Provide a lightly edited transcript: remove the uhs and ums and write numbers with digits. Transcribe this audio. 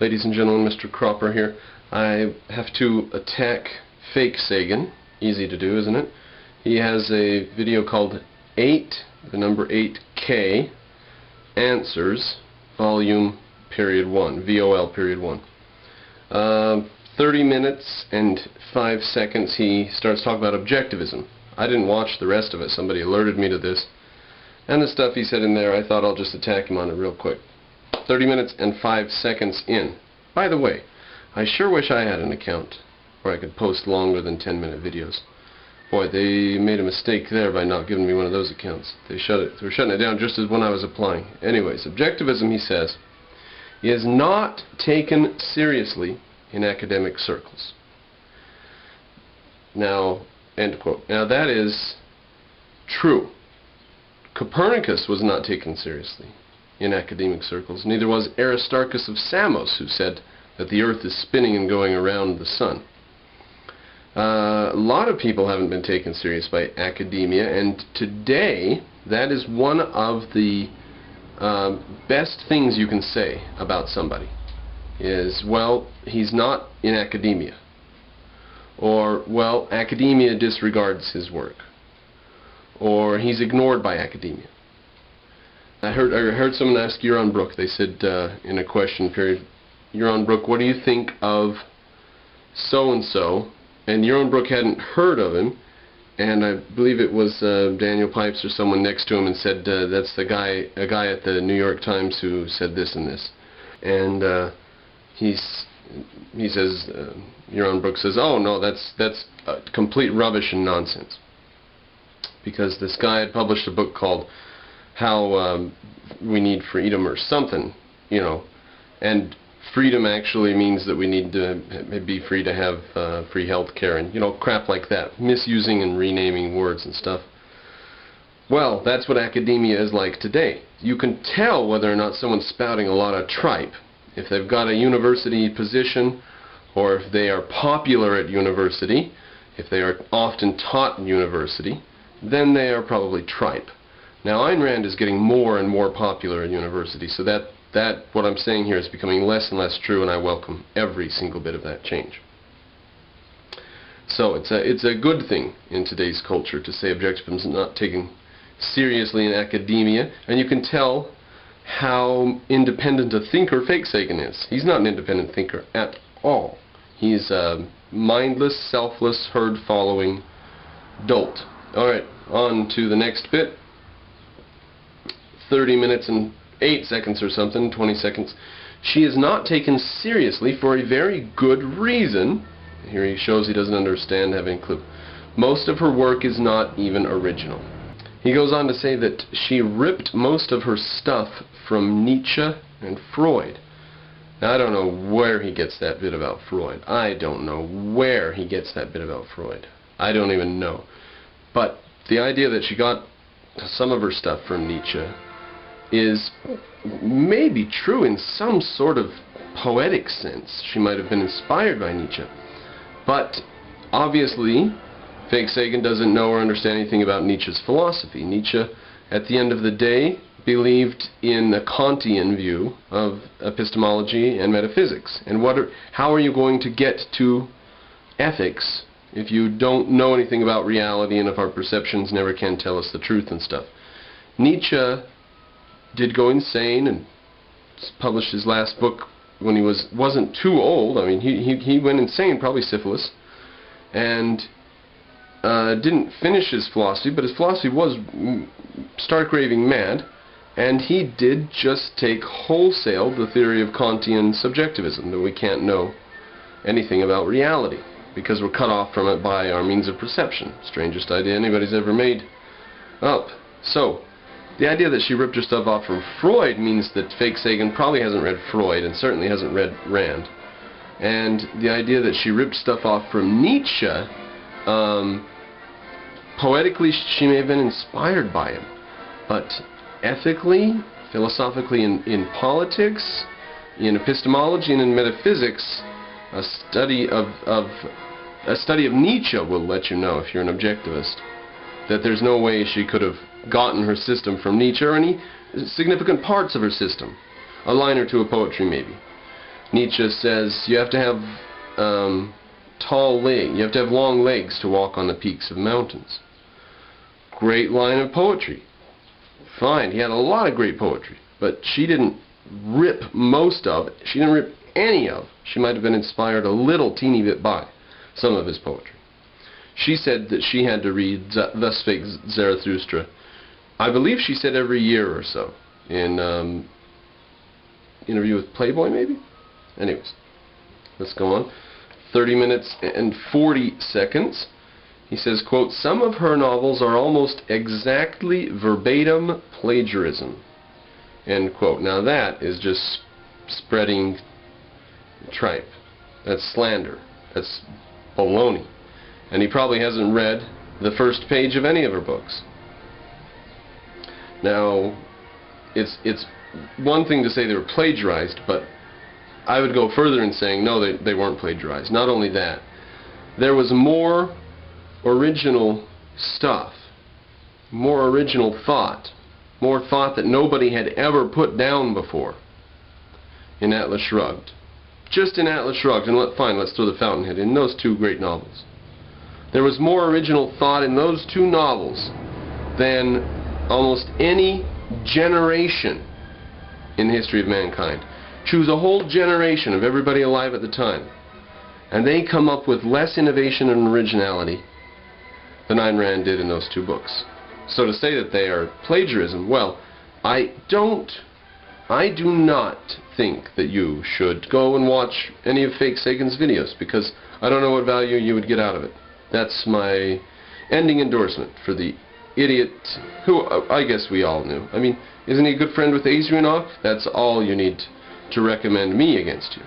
Ladies and gentlemen, Mr. Cropper here. I have to attack Fakesagan. Easy to do, isn't it? He has a video called 8, the number 8K, Answers, Volume Period 1, VOL Period 1. 30 minutes and 5 seconds he starts talking about objectivism. I didn't watch the rest of it. Somebody alerted me to this. And the stuff he said in there, I thought I'll just attack him on it real quick. 30 minutes and 5 seconds in. By the way, I sure wish I had an account where I could post longer than 10-minute videos. Boy, they made a mistake there by not giving me one of those accounts. They were shutting it down just as when I was applying. Anyways, objectivism, he says, is not taken seriously in academic circles. Now, end quote. Now that is true. Copernicus was not taken seriously in academic circles. Neither was Aristarchus of Samos, who said that the Earth is spinning and going around the sun. A lot of people haven't been taken serious by academia, and today that is one of the best things you can say about somebody is, well, he's not in academia, or, well, academia disregards his work, or he's ignored by academia. I heard someone ask Yaron Brook, they said in a question period, Yaron Brook, what do you think of so-and-so? And Yaron Brook hadn't heard of him, and I believe it was Daniel Pipes or someone next to him and said, that's a guy at the New York Times who said this and this. And he says, Yaron Brook says, oh no, that's complete rubbish and nonsense. Because this guy had published a book called How We Need Freedom or something, you know, and freedom actually means that we need to be free to have free health care and, you know, crap like that, misusing and renaming words and stuff. Well, that's what academia is like today. You can tell whether or not someone's spouting a lot of tripe if they've got a university position, or if they are popular at university, if they are often taught in university, then they are probably tripe. Now, Ayn Rand is getting more and more popular at university, so that what I'm saying here is becoming less and less true, and I welcome every single bit of that change. So it's a good thing in today's culture to say objectivism is not taken seriously in academia, and you can tell how independent a thinker Fakesagan is. He's not an independent thinker at all. He's a mindless, selfless, herd-following dolt. Alright, on to the next bit. 30 minutes and 8 seconds or something, 20 seconds. She is not taken seriously for a very good reason. Here he shows he doesn't understand, having a clue. Most of her work is not even original. He goes on to say that she ripped most of her stuff from Nietzsche and Freud. Now, I don't know where he gets that bit about Freud. I don't know where he gets that bit about Freud. I don't even know. But the idea that she got some of her stuff from Nietzsche is maybe true in some sort of poetic sense. She might have been inspired by Nietzsche. But obviously, Fakesagan doesn't know or understand anything about Nietzsche's philosophy. Nietzsche, at the end of the day, believed in a Kantian view of epistemology and metaphysics. And how are you going to get to ethics if you don't know anything about reality and if our perceptions never can tell us the truth and stuff? Nietzsche did go insane and published his last book when he wasn't too old. I mean, he went insane, probably syphilis, and didn't finish his philosophy, but his philosophy was stark raving mad, and he did just take wholesale the theory of Kantian subjectivism, that we can't know anything about reality because we're cut off from it by our means of perception. Strangest idea anybody's ever made up. So, the idea that she ripped her stuff off from Freud means that Fakesagan probably hasn't read Freud and certainly hasn't read Rand. And the idea that she ripped stuff off from Nietzsche, poetically she may have been inspired by him, but ethically, philosophically, in politics, in epistemology, and in metaphysics, a study of Nietzsche will let you know, if you're an objectivist, that there's no way she could have gotten her system from Nietzsche or any significant parts of her system. A line or two of poetry maybe. Nietzsche says you have to have you have to have long legs to walk on the peaks of mountains. Great line of poetry. Fine, he had a lot of great poetry, but she didn't rip most of it. She didn't rip any of. She might have been inspired a little teeny bit by some of his poetry. She said that she had to read Thus Spake Zarathustra, I believe she said every year or so, in Interview with Playboy, maybe? Anyways, let's go on. 30 minutes and 40 seconds. He says, quote, some of her novels are almost exactly verbatim plagiarism, end quote. Now that is just spreading tripe. That's slander. That's baloney. And he probably hasn't read the first page of any of her books. Now, it's one thing to say they were plagiarized, but I would go further in saying, no, they weren't plagiarized. Not only that, there was more original stuff, more original thought, more thought that nobody had ever put down before in Atlas Shrugged. Just in Atlas Shrugged, and fine, let's throw The Fountainhead in, those two great novels. There was more original thought in those two novels than almost any generation in the history of mankind. Choose a whole generation of everybody alive at the time, and they come up with less innovation and originality than Ayn Rand did in those two books. So to say that they are plagiarism, well, I do not think that you should go and watch any of Fakesagan's videos, because I don't know what value you would get out of it. That's my ending endorsement for the idiot who I guess we all knew. I mean, isn't he a good friend with Azrianoff? That's all you need to recommend me against you.